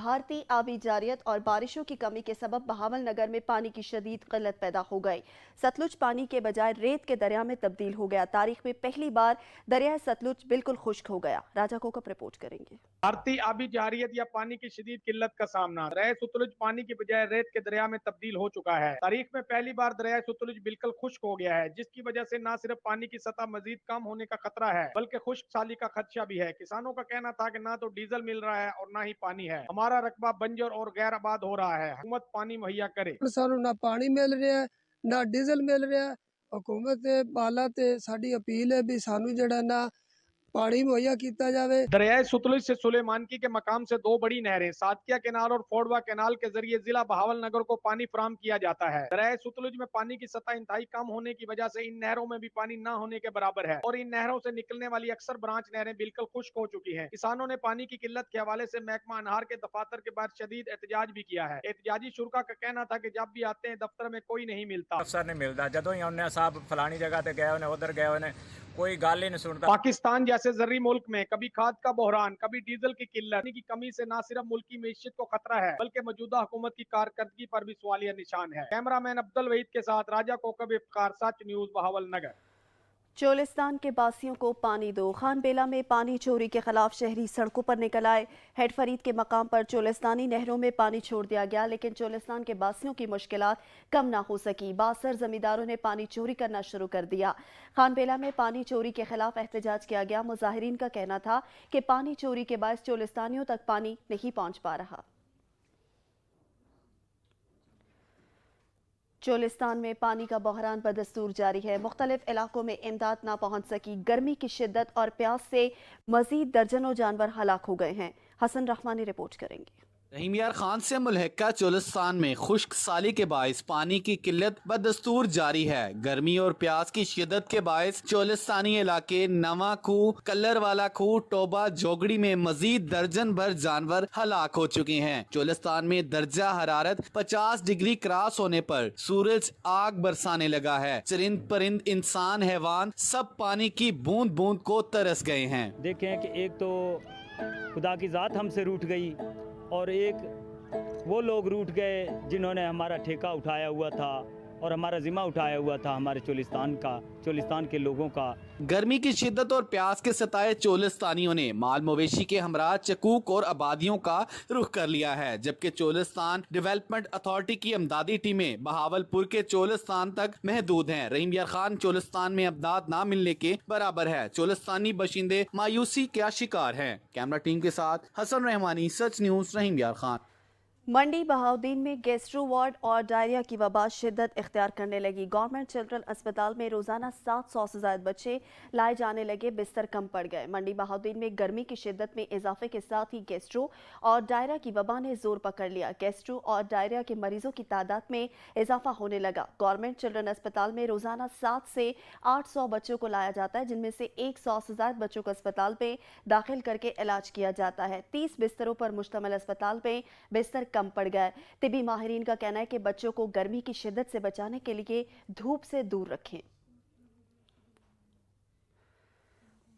بھارتی آبی جاریت اور بارشوں کی کمی کے سبب بہاول نگر میں پانی کی شدید قلت پیدا ہو گئی۔ ستلج پانی کے بجائے ریت کے دریا میں تبدیل ہو گیا۔ تاریخ میں پہلی بار دریائے ستلج بالکل خشک ہو گیا۔ راجہ کوکپ رپورٹ کریں گے۔ بھارتی آبی جارحیت یا پانی کی شدید قلت کا سامنا۔ دریائے ستلج پانی کی بجائے ریت کے دریا میں تبدیل ہو چکا ہے۔ تاریخ میں پہلی بار دریائے ستلج بالکل خشک ہو گیا ہے، جس کی وجہ سے نہ صرف پانی کی سطح مزید کم ہونے کا خطرہ ہے بلکہ خشک سالی کا خدشہ بھی ہے۔ کسانوں کا کہنا تھا کہ نہ تو ڈیزل مل رہا ہے اور نہ ہی پانی ہے۔ ہمارا رقبہ بنجر اور غیر آباد ہو رہا ہے، حکومت پانی مہیا کرے۔ سانو نہ پانی مل رہا ہے نہ ڈیزل مل رہا ہے۔ حکومت بالا تے ساڈی اپیل ہے بھی سانو جڑا نا پانی مہیا کیتا جاوے۔ دریائے ستلج سے سلیمانکی کے مقام سے دو بڑی نہریں ساتکیا کینال اور فوڑوا کینال کے ذریعے ضلع بہاول نگر کو پانی فراہم کیا جاتا ہے۔ دریائے ستلج میں پانی کی سطح انتہائی کم ہونے کی وجہ سے ان نہروں میں بھی پانی نہ ہونے کے برابر ہے اور ان نہروں سے نکلنے والی اکثر برانچ نہریں بالکل خشک ہو چکی ہیں۔ کسانوں نے پانی کی قلت کے حوالے سے محکمہ انہار کے دفاتر کے باہر شدید احتجاج بھی کیا ہے۔ احتجاجی شرکا کا کہنا تھا کہ جب بھی آتے ہیں دفتر میں کوئی نہیں ملتا، افسر نہیں ملتا، جدوں ہی انہیں صاحب فلانی جگہ تے گئے انہیں ادھر گئے انہیں کوئی گل ہی نہیں سنتا۔ پاکستان جیسے زرعی ملک میں کبھی کھاد کا بحران، کبھی ڈیزل کی قلت کی کمی سے نہ صرف ملکی معیشت کو خطرہ ہے بلکہ موجودہ حکومت کی کارکردگی پر بھی سوالیہ نشان ہے۔ کیمرہ مین عبد الوحید کے ساتھ راجہ کوکب افتخار، سچ نیوز، بہاول نگر۔ چولستان کے باسیوں کو پانی دو۔ خان بیلا میں پانی چوری کے خلاف شہری سڑکوں پر نکل آئے۔ ہیڈ فرید کے مقام پر چولستانی نہروں میں پانی چھوڑ دیا گیا، لیکن چولستان کے باسیوں کی مشکلات کم نہ ہو سکی۔ باثر زمینداروں نے پانی چوری کرنا شروع کر دیا۔ خان بیلا میں پانی چوری کے خلاف احتجاج کیا گیا۔ مظاہرین کا کہنا تھا کہ پانی چوری کے باعث چولستانیوں تک پانی نہیں پہنچ پا رہا۔ چولستان میں پانی کا بحران بدستور جاری ہے۔ مختلف علاقوں میں امداد نہ پہنچ سکی۔ گرمی کی شدت اور پیاس سے مزید درجنوں جانور ہلاک ہو گئے ہیں۔ حسن رحمانی رپورٹ کریں گے۔ رحیم یار خان سے ملحقہ چولستان میں خشک سالی کے باعث پانی کی قلت بدستور جاری ہے۔ گرمی اور پیاس کی شدت کے باعث چولستانی علاقے نواں کھو، کلر والا کھو، ٹوبا، جوگڑی میں مزید درجن بھر جانور ہلاک ہو چکے ہیں۔ چولستان میں درجہ حرارت 50 ڈگری کراس ہونے پر سورج آگ برسانے لگا ہے۔ چرند پرند، انسان، حیوان سب پانی کی بوند بوند کو ترس گئے ہیں۔ دیکھیں کہ ایک تو خدا کی ذات ہم سے روٹھ گئی اور ایک وہ لوگ روٹھ گئے جنہوں نے ہمارا ٹھیکہ اٹھایا ہوا تھا اور ہمارا ذمہ اٹھایا ہوا تھا ہمارے چولستان کے لوگوں کا۔ گرمی کی شدت اور پیاس کے ستائے چولستانیوں نے مال مویشی کے ہمراہ چکوک اور آبادیوں کا رخ کر لیا ہے، جبکہ چولستان ڈیولپمنٹ اتھارٹی کی امدادی ٹیمیں بہاول پور کے چولستان تک محدود ہیں۔ رحیم یار خان چولستان میں امداد نہ ملنے کے برابر ہے۔ چولستانی باشندے مایوسی کا شکار ہیں۔ کیمرہ ٹیم کے ساتھ حسن رحمانی، سچ نیوز، رحیم یار خان۔ منڈی بہاؤدین میں گیسٹرو وارڈ اور ڈائریا کی وبا شدت اختیار کرنے لگی۔ گورنمنٹ چلڈرن اسپتال میں روزانہ 700 سے زائد بچے لائے جانے لگے، بستر کم پڑ گئے۔ منڈی بہاؤدین میں گرمی کی شدت میں اضافے کے ساتھ ہی گیسٹرو اور ڈائریا کی وبا نے زور پکڑ لیا۔ گیسٹرو اور ڈائریا کے مریضوں کی تعداد میں اضافہ ہونے لگا۔ گورنمنٹ چلڈرن اسپتال میں روزانہ 700 سے 800 بچوں کو لایا جاتا ہے، جن میں سے 100 سے زائد بچوں کو اسپتال میں داخل کر کے علاج کیا جاتا ہے۔ 30 بستروں پر مشتمل اسپتال میں بستر کم پڑ گئے۔ طبی ماہرین کا کہنا ہے کہ بچوں کو گرمی کی شدت سے بچانے کے لیے دھوپ سے دور رکھیں۔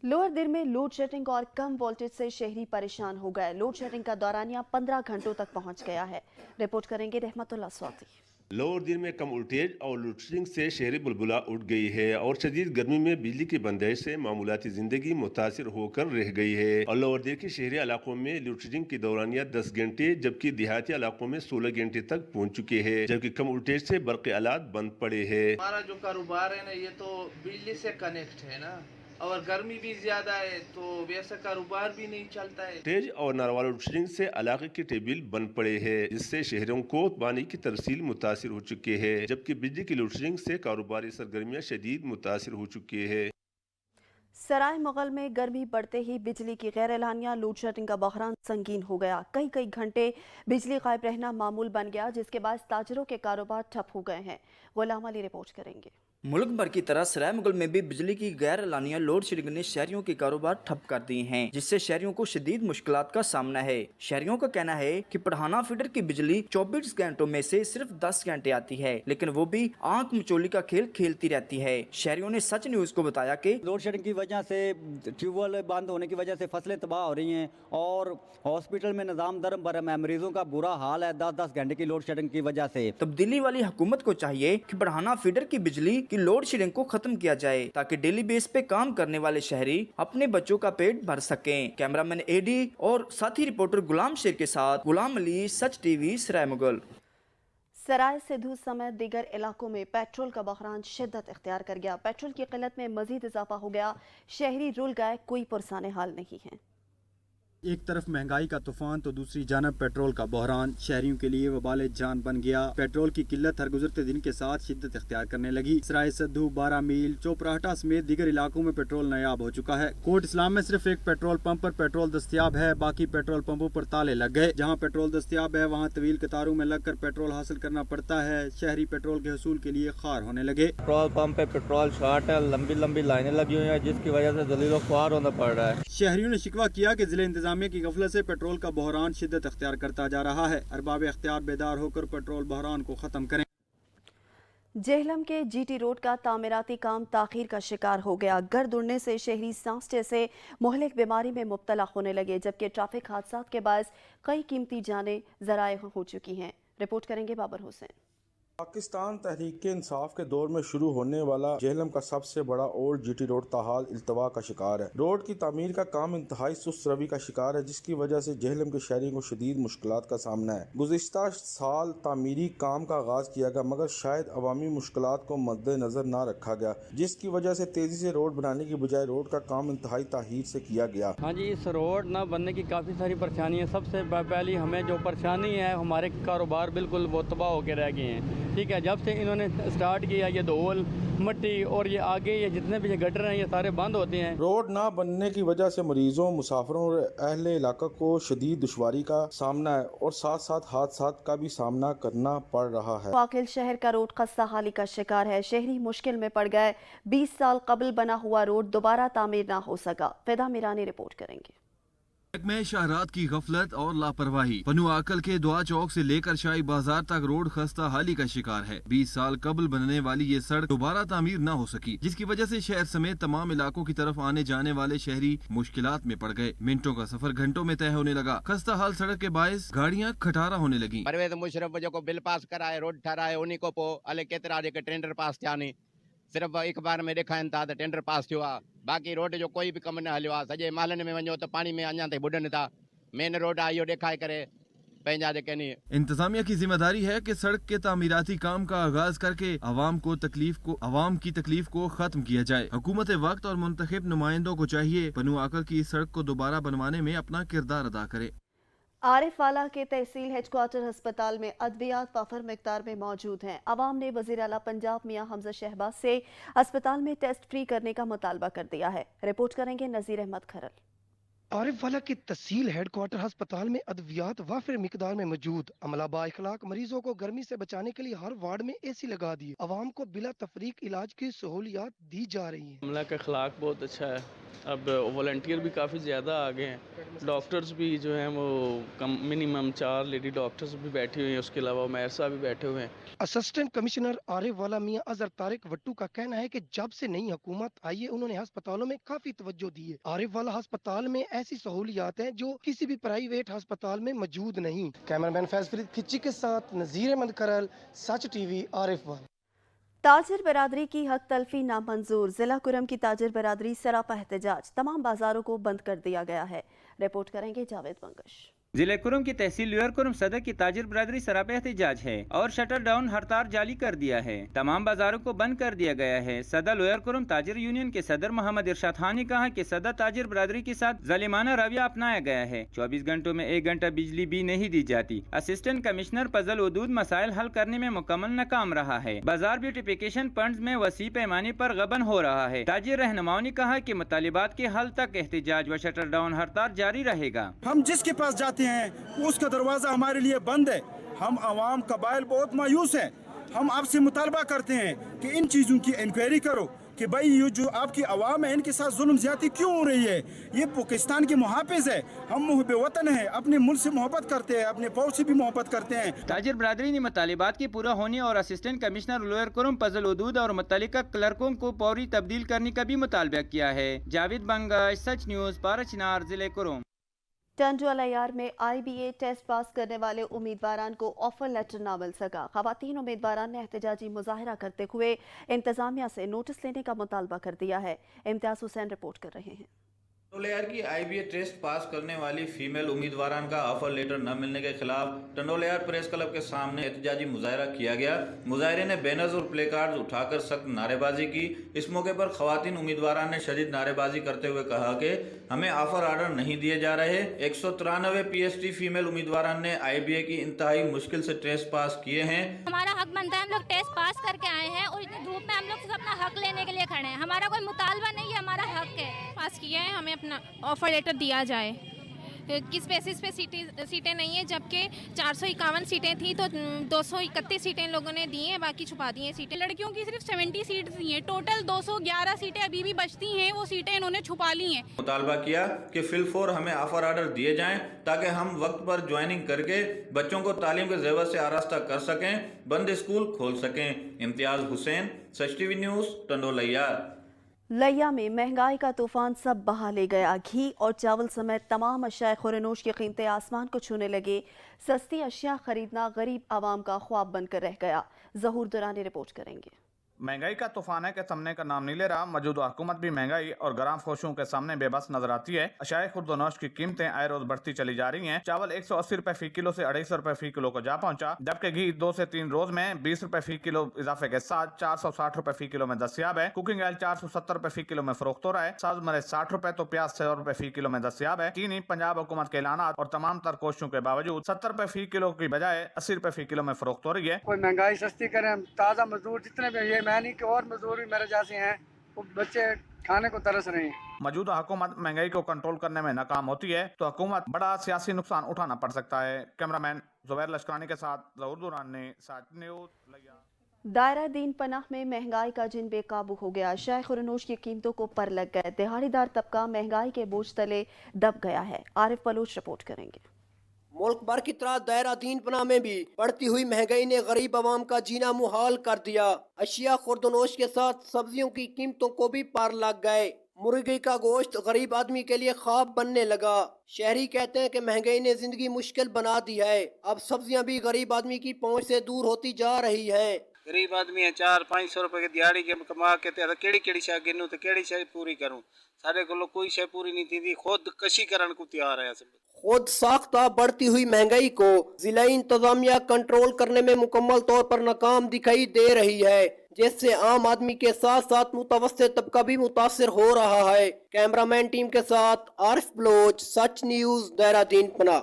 لوئر دیر میں لوڈ شیڈنگ اور کم وولٹیج سے شہری پریشان ہو گئے۔ لوڈ شیڈنگ کا دورانیہ 15 گھنٹوں تک پہنچ گیا ہے۔ رپورٹ کریں گے رحمت اللہ سواتی۔ لوور دیر میں کم وولٹیج اور لوڈ شیڈنگ سے شہری بلبلہ اٹھ گئی ہے اور شدید گرمی میں بجلی کی بندش سے معمولاتی زندگی متاثر ہو کر رہ گئی ہے۔ اور لوور دیر کے شہری علاقوں میں لوڈ شیڈنگ کی دورانیہ 10 گھنٹے جبکہ دیہاتی علاقوں میں 16 گھنٹے تک پہنچ چکے ہیں، جبکہ کم وولٹیج سے برقی آلات بند پڑے ہیں۔ ہمارا جو کاروبار ہے نا یہ تو بجلی سے کنیکٹ ہے نا، اور گرمی بھی زیادہ ہے تو ویسا کاروبار بھی نہیں چلتا ہے۔ تیز اور ناروا لوڈ شیڈنگ سے علاقے کے ٹیبل بند پڑے ہیں، جس سے شہروں کو پانی کی ترسیل متاثر ہو چکے ہیں، جبکہ بجلی کی لوڈ شیڈنگ سے کاروباری سرگرمیاں شدید متاثر ہو چکے ہیں۔ سرائے مغل میں گرمی بڑھتے ہی بجلی کی غیر اعلانیہ لوڈ شیڈنگ کا بحران سنگین ہو گیا۔ کئی گھنٹے بجلی غائب رہنا معمول بن گیا، جس کے باعث تاجروں کے کاروبار ٹھپ ہو گئے ہیں۔ غلام علی رپورٹ کریں گے۔ मुल्क भर की तरह सराय मुगल में भी बिजली की गैर एलानिया लोड शेडिंग ने शहरियों के कारोबार ठप कर दिए हैं, जिससे शहरियों को शदीद मुश्किलात का सामना है। शहरियों का कहना है कि पढ़ाना फीडर की बिजली 24 घंटों में से सिर्फ 10 घंटे आती है, लेकिन वो भी आंख मचोली का खेल खेलती रहती है। शहरियों ने सच न्यूज को बताया कि लोड शेडिंग की वजह से ट्यूबवेल बंद होने की वजह से फसलें तबाह हो रही हैं और हॉस्पिटल में निज़ाम दरम बरम है, मरीजों का बुरा हाल है 10-10 घंटे की लोड शेडिंग की वजह से। तब्दीली वाली हुकूमत को चाहिए कि पढ़ाना फीडर की बिजली की लोड शेडिंग को खत्म किया जाए, ताकि डेली बेस पे काम करने वाले शहरी अपने बच्चों का पेट भर सकें। कैमरामैन एडी और साथी रिपोर्टर गुलाम शेर के साथ गुलाम अली, सच टीवी, सराय मुगल। सराय सिद्धू समेत दीगर इलाकों में पेट्रोल का बहरान शिद्दत इख्तियार कर गया। पेट्रोल की किल्लत में मजीद इजाफा हो गया। शहरी रुल गए, कोई पुरसाने हाल नहीं है। एक तरफ महंगाई का तूफान तो दूसरी जानब पेट्रोल का बहरान शहरियों के लिए वबाल जान बन गया। पेट्रोल की किल्लत हर गुजरते दिन के साथ शिद्दत इख्तियार करने लगी। सराय सिद्धू, 12 मील, चोपराहटा समेत दीगर इलाकों में पेट्रोल नायाब हो चुका है। कोट इस्लाम में सिर्फ एक पेट्रोल पंप पर पेट्रोल दस्तियाब है, बाकी पेट्रोल पंपों पर ताले लग गए। जहाँ पेट्रोल दस्तियाब है वहाँ तवील कतारों में लगकर पेट्रोल हासिल करना पड़ता है। शहरी पेट्रोल के हसूल के लिए खार होने लगे। पेट्रोल पंप पे पेट्रोल शॉर्ट है, लंबी लंबी लाइनें लगी हुई है, जिसकी वजह से जलीलो ख्वार होना पड़ रहा है। शहरियों ने शिकवा किया कि जिले इंतजामिया की गफलत से पेट्रोल का बहरान शिद्दत इख्तियार करता जा रहा है। अरबाब इख्तियार बेदार होकर पेट्रोल बहरान को खत्म करें। जेहलम के जीटी रोड का तामीराती काम ताखीर का शिकार हो गया। गर्द उड़ने से शहरी सांस जैसे मुहलिक बीमारी में मुब्तला होने लगे, जबकि ट्रैफिक हादसात के बायस कई कीमती जानें ज़राए हो चुकी हैं। रिपोर्ट करेंगे बाबर हुसैन। पाकिस्तान तहरीक इंसाफ के दौर में शुरू होने वाला जेहलम का सबसे बड़ा ओल्ड जीटी रोड ताहाल इल्तवा का शिकार है। रोड की तामीर का काम इंतहाई सुस्त रवि का शिकार है, जिसकी वजह से जेहलम के शहरियों को शदीद मुश्किलात का सामना है। गुज़िश्ता साल तामीरी काम का आगाज किया गया, मगर शायद अवामी मुश्किलात को मद्देनजर न रखा गया, जिसकी वजह से तेजी से रोड बनाने की बजाय रोड का काम इंतहाई ताहीर से किया गया। हाँ जी, इस रोड न बनने की काफ़ी सारी परेशानी है। सबसे पहली हमें जो परेशानी है, हमारे कारोबार बिल्कुल वो तबाह होकर रह गए हैं। ठीक है, जब से इन्होंने स्टार्ट किया ये धोल मट्टी और ये आगे ये जितने भी गटर हैं ये सारे बंद होते हैं। रोड ना बनने की वजह से मरीजों, मुसाफिरों और अहले इलाका को शदीद दुश्वारी का सामना है और साथ साथ हादसात का भी सामना करना पड़ रहा है। वाकिल शहर का रोड खस्ता हाली का शिकार है। शहरी मुश्किल में पड़ गए। 20 साल कबल बना हुआ रोड दोबारा तामीर ना हो सका। फिदा मीरानी रिपोर्ट करेंगे। में शहरात की गफलत और लापरवाही। पनु आकल के दुआ चौक से लेकर शाही बाजार तक रोड खस्ता हाली का शिकार है। 20 साल कबल बनने वाली ये सड़क दोबारा तामीर न हो सकी, जिसकी वजह से शहर समेत तमाम इलाकों की तरफ आने जाने वाले शहरी मुश्किलात में पड़ गए। मिनटों का सफर घंटों में तय होने लगा। खस्ता हाल सड़क के बायस गाड़ियाँ खटारा होने लगी। परवेज मुशरफ जो बिल पास कराए रोड ठहराए उन्हीं को पो अले केतरा जेके टेंडर पास थिया नी सिर्फ एक बार में ॾेखारनि था त टेंडर पास थियो आहे। बाक़ी रोड जो कोई बि कमु न हलियो आहे। सॼे महलनि में वञो त पानी में अञा ताईं बुॾनि था। मेन रोड आहे इहो ॾेखारे करे पंहिंजा जेके नी इंतजामिया की जिम्मेदारी है कि सड़क के तामीराती काम का आगाज करके आवाम की तकलीफ को खत्म किया जाए। हुकूमत वक्त और मुंतखब नुमाइंदों को चाहिए पनु आकल की इस सड़क को दोबारा बनवाने में अपना किरदार अदा करे। आरिफ वाला के तहसील हेडक्वार्टर अस्पताल में अद्वियात वाफर मिकदार में मौजूद हैं। अवाम ने वज़ीर आला पंजाब मियां हमजा शहबाज से अस्पताल में टेस्ट फ्री करने का मुतालबा कर दिया है। रिपोर्ट करेंगे नज़ीर अहमद खरल। आरिफ वाला की तहसील हेडक्वार्टर अस्पताल में अद्वियात वाफिर मिकदार में मौजूद। अमला बाइखलाक मरीजों को गर्मी से बचाने के लिए हर वार्ड में एसी लगा दिए। अवाम को बिला तफरीक इलाज की सहूलियात दी जा रही है। अमला का अखलाक बहुत अच्छा है। अब वॉलंटियर भी काफ़ी ज़्यादा आ गए हैं। डॉक्टर्स भी जो हैं वो मिनिमम 4 लेडी डॉक्टर्स भी बैठे हुए हैं। उसके अलावा उमैर साहब भी बैठे हुए हैं। असिस्टेंट कमिश्नर आरिफ वाला मियां अजहर तारिक वट्टू का कहना है कि जब से नई हुकूमत आई है उन्होंने अस्पतालों में काफी तवज्जो दी है। आरिफ वाला अस्पताल में ऐसी सहूलियात हैं जो किसी भी प्राइवेट अस्पताल में मौजूद नहीं। कैमरामैन फैज फरीद खिच्ची के साथ नज़ीर अहमद खरल, सच टीवी, आरिफ वाला। ताजिर बरादरी की हक तलफी नामंजूर। जिला कुरम की ताजिर बरादरी सरापा एहतजाज। तमाम बाजारों को बंद कर दिया गया है। रिपोर्ट करेंगे जावेद मंगश। जिले कुरम की तहसील लोअर कुरम सदर की ताजिर बरादरी सरापा एहतजाज है और शटर डाउन हड़ताल जारी कर दिया है। तमाम बाजारों को बंद कर दिया गया है। सदर लोअर कुरम ताजिर यूनियन के सदर मोहम्मद इरशाद खान ने कहा कि सदर ताजिर बरादरी के साथ जालिमाना रवैया अपनाया गया है। 24 घंटों में 1 घंटा बिजली भी नहीं दी जाती। असिस्टेंट कमिश्नर फजल वदूद मसाइल हल करने में मुकम्मल नाकाम रहा है। बाजार ब्यूटिफिकेशन फंड में वसी पैमाने पर गबन हो रहा है। ताजिर रहनुमाओं ने कहा कि मुतालिबात के हल तक एहतजाज व शटर डाउन हड़ताल जारी रहेगा। हम जिसके पास जाते हैं उसका दरवाजा हमारे लिए बंद है। हम आवाम कबाइल बहुत मायूस हैं। हम आपसे मुतालबा करते हैं कि इन चीज़ों की इंक्वायरी करो कि भाई ये जो आपकी आवाम है इनके साथ जुल्म ज्यादती क्यों हो रही है। ये पाकिस्तान के मुहाफिज है, हम मुहब्बे वतन है, अपने मुल्क से मोहब्बत करते हैं, अपने फौज से भी मोहब्बत करते हैं। ताजिर बरादरी ने मुतालिबात के पूरा होने और असिस्टेंट कमिश्नर लोअर कुरुम फजल उदूद और मुतल्लिका क्लर्कों को फौरी तब्दील करने का भी मुतालबा किया है। जावेद बंगाश, सच न्यूज़, पाराचनार, जिले कुरुम। टंडोलायार में IBA टेस्ट पास करने वाले उम्मीदवारान को ऑफर लेटर ना मिल सका। खवातीन उम्मीदवारान ने एहतजाजी मुजाहरा करते हुए इंतजामिया से नोटिस लेने का मुतालबा कर दिया है। इम्तियाज हुसैन रिपोर्ट कर रहे हैं। टंडोलायार की IBA टेस्ट पास करने वाली फीमेल उम्मीदवारान का ऑफर लेटर न मिलने के खिलाफ टंडोलायार प्रेस क्लब के सामने एहतजाजी मुजाहरा किया गया। मुजाहरे ने बैनर्स और प्ले कार्ड उठाकर सख्त नारेबाजी की। इस मौके पर खवातीन उम्मीदवारान ने शदीद नारेबाजी करते हुए कहा कि हमें ऑफर आर्डर नहीं दिए जा रहे। 193 PhD फीमेल उम्मीदवारान ने IBA की इंतहाई मुश्किल से टेस्ट पास किए हैं। हमारा हक बनता है, हम लोग टेस्ट पास करके आए हैं और इतनी धूप में हम लोग अपना हक लेने के लिए खड़े हैं। हमारा कोई मुतालबा नहीं है, हमारा हक है। पास किया है, हमें अपना ऑफर लेटर दिया जाए। किस बेसिस पे सीटें नहीं है, जबकि 451 सीटें थी तो 231 सीटें लोगों ने दी हैं, बाकी छुपा दी हैं सीटें। लड़कियों की सिर्फ 70 सीट दी हैं, टोटल 211 सीटें अभी भी बचती हैं, वो सीटें इन्होंने छुपा ली हैं। मुतालबा किया कि फिलफोर हमें ऑफर आर्डर दिए जाएं ताकि हम वक्त पर ज्वाइनिंग करके बच्चों को तालीम के जेवर से आरास्ता कर सकें, बंद स्कूल खोल सकें। इम्तियाज हुसैन, सच TV न्यूज़, टंडोलायार। लिया में महंगाई का तूफान सब बहा ले गया। घी और चावल समेत तमाम अशिया खुरनोश की कीमतें आसमान को छूने लगे। सस्ती अशिया खरीदना गरीब आवाम का ख्वाब बनकर रह गया। जहूर दुरानी रिपोर्ट करेंगे। महंगाई का तूफान है कि थमने का नाम नहीं ले रहा। मौजूदा हुकूमत भी महंगाई और गराम फोशों के सामने बेबस नजर आती है। अशिया खुर्दनोश की कीमतें आए रोज बढ़ती चली जा रही हैं। चावल 180 रुपए फी किलो से 250 रुपए फी किलो को जा पहुंचा, जबकि घी 2 से 3 रोज में 20 रुपए फी किलो इजाफे के साथ 460 रुपए फी किलो में दस्तियाब है। कुकिंग ऑयल 470 रुपए फी किलो में फरोख्त हो रहा है। साज मरे 60 रुपए तो प्याज 100 रुपए फी किलो में दस्तियाब है। चीनी पंजाब हुकूमत के ऐलान और तमाम तर कोशिशों के बावजूद 70 रुपए फी किलो की बजाय 80 रुपए फी किलो में फरोख्त हो रही है। कोई महंगाई सस्ती करें, ताज़ा मजदूर जितने भी ये मैं नहीं कि और मजदूर भी मेरे जैसे हैं, वो बच्चे खाने को तरस रहे हैं। मौजूदा हुकूमत महंगाई को कंट्रोल करने में नाकाम होती है तो हुकूमत बड़ा सियासी नुकसान उठाना पड़ सकता है। कैमरामैन जुबैर लश्करानी के साथ जहूर दुरानी, सच न्यूज़, लिया। दायरा दीन पनाह में महंगाई का जिन बेकाबू हो गया। अशिया खुरनोश की कीमतों को पर लग गए। दिहाड़ीदार तबका महंगाई के बोझ तले दब गया है। आरिफ बलोच रिपोर्ट करेंगे। मुल्क भर की तरह दायरा दीन पनाह में भी बढ़ती हुई महंगाई ने गरीब आवाम का जीना मुहाल कर दिया। अशिया खुर्दनोश के साथ सब्जियों की कीमतों को भी पार लग गए। मुर्गी का गोश्त गरीब आदमी के लिए ख्वाब बनने लगा। शहरी कहते हैं कि महंगाई ने जिंदगी मुश्किल बना दी है। अब सब्जियां भी गरीब आदमी की पहुंच से दूर होती जा रही हैं। गरीब आदमी है 400-500 रुपए की दिहाड़ी के कमा के केड़ी शय गिनूं तो केड़ी शय पूरी करूं। सारे को कोई शय पूरी नहीं थी, खुद कशी करन को तैयार है। खुद साख्ता बढ़ती हुई महंगाई को जिला इंतजामिया कंट्रोल करने में मुकम्मल तौर पर नाकाम दिखाई दे रही है, जिससे आम आदमी के साथ साथ मुतवस्सित तबका भी मुतासिर हो रहा है। कैमरामैन टीम के साथ आरिफ बलोच, सच न्यूज़, दायरा दीन पनाह।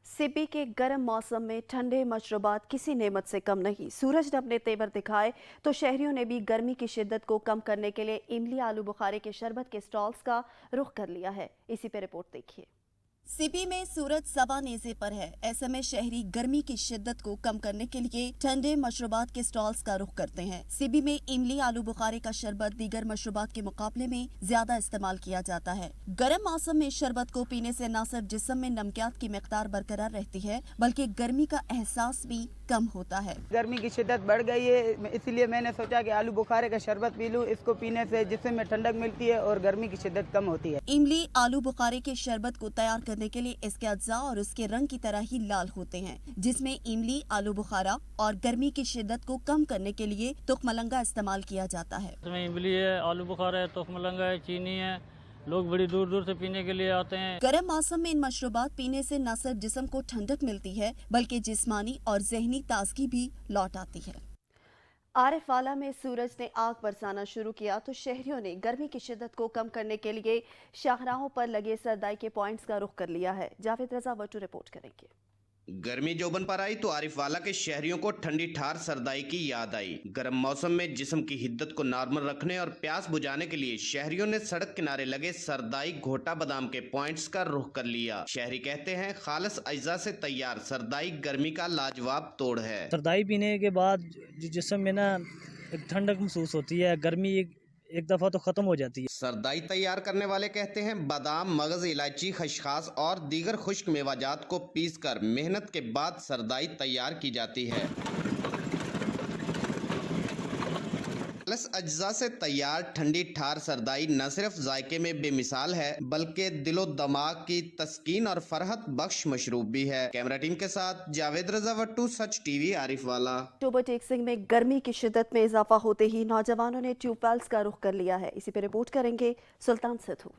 सिबी के गर्म मौसम में ठंडे मशरूबात किसी नेमत से कम नहीं। सूरज ने अपने तेवर दिखाए तो शहरियों ने भी गर्मी की शिद्दत को कम करने के लिए इमली आलू बुखारे के शरबत के स्टॉल्स का रुख कर लिया है। इसी पे रिपोर्ट देखिए। सिपी में सूरज सवा नेज़े पर है। ऐसे में शहरी गर्मी की शिद्दत को कम करने के लिए ठंडे मशरूबात के स्टॉल्स का रुख करते हैं। सिबी में इमली आलू बुखारे का शरबत दीगर मशरूबात के मुकाबले में ज्यादा इस्तेमाल किया जाता है। गर्म मौसम में शरबत को पीने से न सिर्फ जिस्म में नमकियात की मिकदार बरकरार रहती है, बल्कि गर्मी का एहसास भी कम होता है। गर्मी की शिद्दत बढ़ गई है, इसलिए मैंने सोचा कि आलू बुखारे का शरबत पी लूं। इसको पीने से जिस्म में ठंडक मिलती है और गर्मी की शिद्दत कम होती है। इमली आलू बुखारे के शरबत को तैयार करने के लिए इसके अज्जा और उसके रंग की तरह ही लाल होते हैं, जिसमें इमली आलू बुखारा और गर्मी की शिद्दत को कम करने के लिए तुखमलंगा इस्तेमाल किया जाता है। इसमें इमली है, आलू बुखारा है, तुखमलंगा है, चीनी है। लोग बड़ी दूर दूर से पीने के लिए आते हैं। गर्म मौसम में इन मशरूबात पीने से न सिर्फ जिस्म को ठंडक मिलती है, बल्कि जिस्मानी और ज़हनी ताजगी भी लौट आती है। आरिफवाला में सूरज ने आग बरसाना शुरू किया तो शहरियों ने गर्मी की शिद्दत को कम करने के लिए शाहराहों पर लगे सरदाई के पॉइंट्स का रुख कर लिया है। जावेद रजा वटू रिपोर्ट करेंगे। गर्मी जोबन पर आई तो आरिफ वाला के शहरियों को ठंडी ठार सरदाई की याद आई। गर्म मौसम में जिस्म की हिद्दत को नॉर्मल रखने और प्यास बुझाने के लिए शहरियों ने सड़क किनारे लगे सरदाई घोटा बादाम के पॉइंट्स का रुख कर लिया। शहरी कहते हैं खालिस अज्जा से तैयार सरदाई गर्मी का लाजवाब तोड़ है। सरदाई पीने के बाद जिस्म में ना एक ठंडक महसूस होती है, गर्मी एक दफ़ा तो ख़त्म हो जाती है। सरदाई तैयार करने वाले कहते हैं बादाम, मगज, इलायची, खसखस और दीगर खुश्क मेवाजात को पीसकर मेहनत के बाद सरदाई तैयार की जाती है। खालिस अज्जा से तैयार ठंडी ठार सरदाई न सिर्फ जायके में बेमिसाल है बल्कि दिलो दिमाग की तस्कीन और फरहत बख्श मशरूब भी है। कैमरा टीम के साथ जावेद रजा वट्टू, सच टीवी, आरिफ वाला। अक्टूबर टेक्सिंग में गर्मी की शिद्दत में इजाफा होते ही नौजवानों ने ट्यूबवेल्स का रुख कर लिया है। इसी पर रिपोर्ट करेंगे सुल्तान सिद्धू।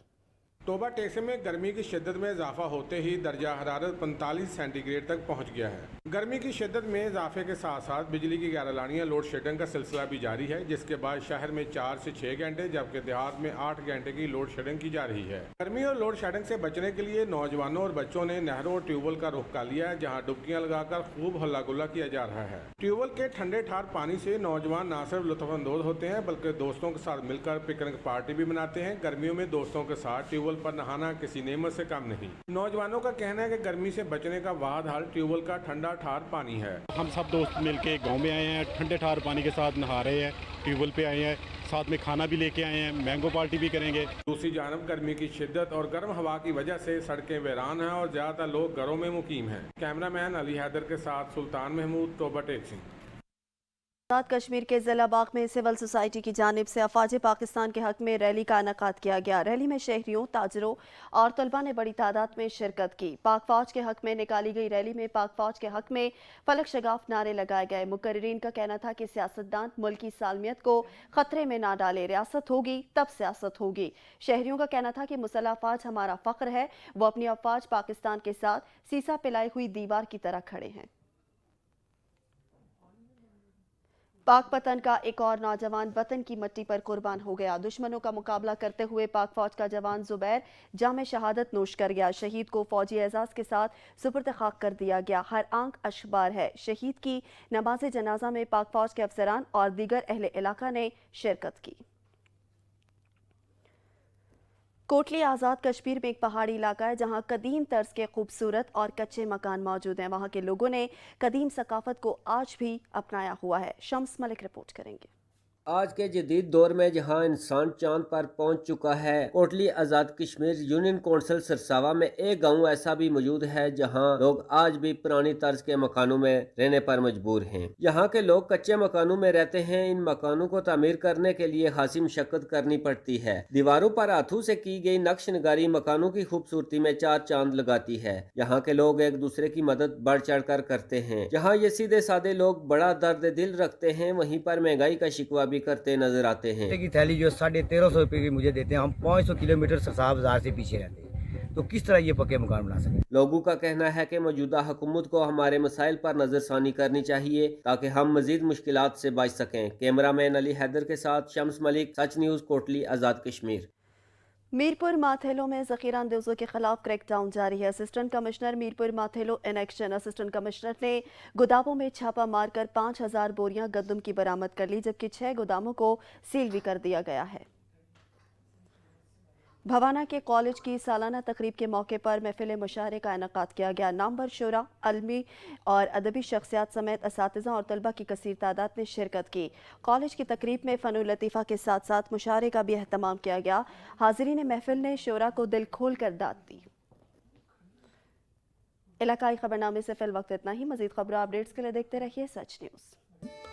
तोबा टेक्सिंग में गर्मी की शिद्दत में इजाफा होते ही दर्जा हरारत 45 सेंटीग्रेड तक पहुंच गया है। गर्मी की शिद्दत में इजाफे के साथ साथ बिजली की गैरलानियाँ लोड शेडिंग का सिलसिला भी जारी है, जिसके बाद शहर में 4 से 6 घंटे जबकि देहात में 8 घंटे की लोड शेडिंग की जा रही है। गर्मी और लोड शेडिंग से बचने के लिए नौजवानों और बच्चों ने नहरों और ट्यूबवेल का रुख कर लिया है, जहाँ डुबकियाँ लगाकर खूब हल्ला गुल्ला किया जा रहा है। ट्यूबवेल के ठंडे ठार पानी से नौजवान न सिर्फ लुत्फानंदोज होते हैं बल्कि दोस्तों के साथ मिलकर पिकनिक पार्टी भी मनाते हैं। गर्मियों में दोस्तों के साथ ट्यूबवेल पर नहाना किसी नेमत से कम नहीं। नौजवानों का कहना है कि गर्मी से बचने का वाहद हल ट्यूबवेल का ठंडा ठार पानी है। हम सब दोस्त मिलके गांव में आए हैं, ठंडे ठार पानी के साथ नहा रहे हैं, ट्यूबवेल पे आए हैं, साथ में खाना भी लेके आए हैं, मैंगो पार्टी भी करेंगे। दूसरी जानब गर्मी की शिद्दत और गर्म हवा की वजह से सड़कें वीरान हैं और ज्यादातर लोग घरों में मुकीम हैं। कैमरामैन अली हैदर के साथ सुल्तान महमूद, तोबा टेक्सिंग। आज़ाद कश्मीर के जिला बाग में सिविल सोसाइटी की जानिब से अफवाज पाकिस्तान के हक में रैली का इनेकाद किया गया। रैली में शहरियों, ताजरों और तलबा ने बड़ी तादाद में शिरकत की। पाक फौज के हक में निकाली गई रैली में पाक फौज के हक में फलक शगाफ नारे लगाए गए। मुकर्रिरीन का कहना था कि सियासतदान मुल्क की सालमियत को खतरे में ना डाले, रियासत होगी तब सियासत होगी। शहरियों का कहना था कि मुसल्लह अफवाज हमारा फख्र है, वो अपनी अफवाज पाकिस्तान के साथ सीसा पिलाई हुई दीवार की तरह खड़े हैं। पाक पतन का एक और नौजवान वतन की मट्टी पर कुर्बान हो गया। दुश्मनों का मुकाबला करते हुए पाक फौज का जवान जुबैर जामे शहादत नोश कर गया। शहीद को फौजी एजाज के साथ सुपुर्द खाक कर दिया गया। हर आंख अशबार है। शहीद की नमाज जनाजा में पाक फौज के अफसरान और दीगर अहले इलाका ने शिरकत की। कोटली आज़ाद कश्मीर में एक पहाड़ी इलाका है जहां कदीम तर्ज के खूबसूरत और कच्चे मकान मौजूद हैं। वहां के लोगों ने कदीम सकाफत को आज भी अपनाया हुआ है। शम्स मलिक रिपोर्ट करेंगे। आज के जदीद दौर में जहां इंसान चांद पर पहुंच चुका है, कोटली आज़ाद कश्मीर यूनियन कौंसिल सरसावा में एक गांव ऐसा भी मौजूद है जहां लोग आज भी पुरानी तर्ज के मकानों में रहने पर मजबूर हैं। यहाँ के लोग कच्चे मकानों में रहते हैं। इन मकानों को तामीर करने के लिए खासी मशक्कत करनी पड़ती है। दीवारों पर हाथों से की गई नक्श नगारी मकानों की खूबसूरती में चार चांद लगाती है। यहाँ के लोग एक दूसरे की मदद बढ़ चढ़ कर करते हैं। जहाँ ये सीधे साधे लोग बड़ा दर्द दिल रखते हैं, वहीं पर महंगाई का शिकवा भी करते नजर आते हैं। की थैली जो 1350 रुपए की मुझे देते हैं, हम 500 किलोमीटर सरसाब बाजार से पीछे रहते हैं, तो किस तरह ये पक्के मकान बना सकें। लोगों का कहना है कि मौजूदा हुकूमत को हमारे मसाइल पर नजरसानी करनी चाहिए ताकि हम मजीद मुश्किलात से बच सकें। कैमरामैन अली हैदर के साथ शम्स मलिक, सच न्यूज़, कोटली आज़ाद कश्मीर। मीरपुर माथेलो में ज़ख़ीरा अंदोज़ों के खिलाफ क्रैकडाउन जारी है। Assistant commissioner Mirpur Mathelo in action. Assistant commissioner ने गोदामों में छापा मारकर 5000 बोरियां गंदम की बरामद कर ली, जबकि 6 गोदामों को सील भी कर दिया गया है। भवाना के कॉलेज की सालाना तकरीब के मौके पर महफिल मुशायरे का इनेकाद किया गया। नामवर शुरा, अलमी और अदबी शख्सियात समेत असातिज़ा और तलबा की कसीर तादाद ने शिरकत की। कॉलेज की तकरीब में फ़न लतीफ़ा के साथ साथ मुशायरे का भी अहतमाम किया गया। हाज़रीन महफिल ने शुरा को दिल खोल कर दाद दी। इलाकाई खबरनामे से फिल वक्त इतना ही। मज़ीद खबरों अपडेट्स के लिए देखते रहिए सच न्यूज़।